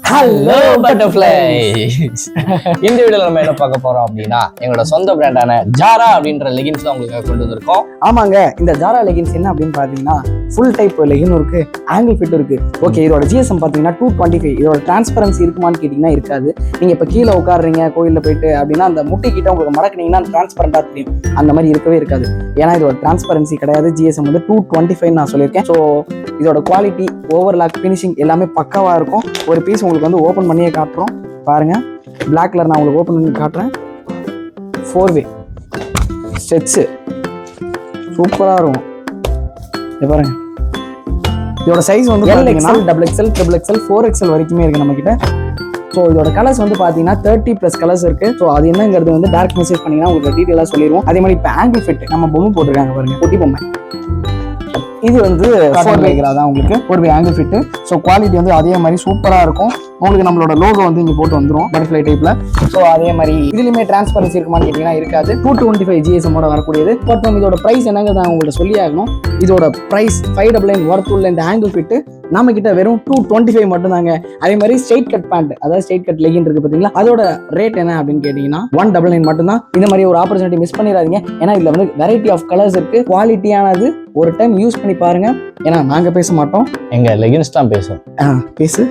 Hello butterflies. இந்த வீடியோல நம்ம என்ன பார்க்க போறோம் அப்படின்னா எங்களோட சொந்த பிராண்டான ஜாரா அப்படின்ற லெகின்ஸ் தான் உங்களுக்கு கொண்டு வந்திருக்கோம். ஆமாங்க, இந்த ஜாரா லெகின்ஸ் என்ன அப்படின்னு பாத்தீங்கன்னா ஃபுல் டைப் லெகினும் இருக்கு, ஆங்கிள் ஃபிட் இருக்கு. ஓகே, இதோட ஜிஎஸ்எம் பாத்தீங்கன்னா 225. இதோட டிரான்ஸ்பரன்சி இருக்குமான்னு கேட்டீங்கன்னா இருக்காது. நீங்க இப்ப கீழே உட்காடுறீங்க கோயில்ல போயிட்டு அப்படின்னா அந்த முட்டி கிட்ட உங்களுக்கு மடக்குனீங்கன்னா டிரான்ஸ்பரண்டா தெரியும். அந்த மாதிரி இருக்கவே இருக்காது. ஏன்னா இதோட டிரான்ஸ்பரன்சி கிடையாது. ஜிஎஸ்எம் வந்து 225 நான் சொல்லியிருக்கேன். ஸோ இதோட குவாலிட்டி, ஓவர்லாக், ஃபினிஷிங் எல்லாமே பக்காவா இருக்கும். ஒரு பீஸ் உங்களுக்கு வந்து ஓப்பன் பண்ணியே காட்டுறோம் பாருங்க. பிளாக் கலர் நான் உங்களுக்கு ஓப்பன் பண்ணி காட்டுறேன். 4-வே ஸ்ட்ரெச்சு சூப்பரா இருக்கும். இது பாருங்க, இதோட சைஸ் வந்து XL, XXL, XXL, 4XL வரைக்குமே இருக்கு நம்ம கிட்ட. ஸோ இதோட கலர்ஸ் வந்து பார்த்தீங்கன்னா 30+ கலர்ஸ் இருக்கு. ஸோ அது என்னங்கிறது வந்து டைரக்ட் மெசேஜ் பண்ணீங்கன்னா உங்களுக்கு டீட்டெயிலாக சொல்லிடுவோம். அதே மாதிரி இப்போ ஆங்கிள் ஃபிட் நம்ம பொம்மை போட்டிருக்காங்க பாருங்க, குட்டி பொம்மை. இது வந்து 4-வே தான் உங்களுக்கு 4-வே ஆங்கிள் ஃபிட். ஸோ குவாலிட்டி வந்து அதே மாதிரி சூப்பராக இருக்கும். உங்களுக்கு நம்மளோட லோகோ வந்து இங்கே போட்டு வந்துடும் பட்டர்ஃப்ளை டைப்ல. ஸோ அதே மாதிரி இதுலையுமே டிரான்ஸ்பரன்சி இருக்குமான்னு கேட்டீங்கன்னா இருக்காது. 225 ஜிஎஸ்எம்மோட வரக்கூடியது. பட் நம்ம இதோட ப்ரைஸ் என்னங்கிறது நான் உங்கள்கிட்ட சொல்லி ஆகணும். இதோட ப்ரைஸ் 599 ஒர்த் உள்ள இந்த ஆங்கிள் ஃபிட் நம்ம கிட்ட வெறும் 225 மட்டும் தாங்க. அதே மாதிரி ஸ்ட்ரெயிட் கட் பேண்ட், அதாவது ஸ்ட்ரெயிட் கட் லெகின் இருக்கு பார்த்தீங்களா, அதோட ரேட் என்ன அப்படின்னு கேட்டீங்கன்னா 199 மட்டும் தான். இந்த மாதிரி ஒரு ஆப்பர்ச்சுனிட்டி மிஸ் பண்ணிடாதீங்க. ஏன்னா இதுல வந்து வெரைட்டி ஆஃப் கலர்ஸ் இருக்கு. குவாலிட்டியானது. ஒரு டைம் யூஸ் பண்ணி பாருங்க. ஏன்னா நாங்க பேச மாட்டோம், எங்க லெகின்ஸ் தான் பேசும். பேசு.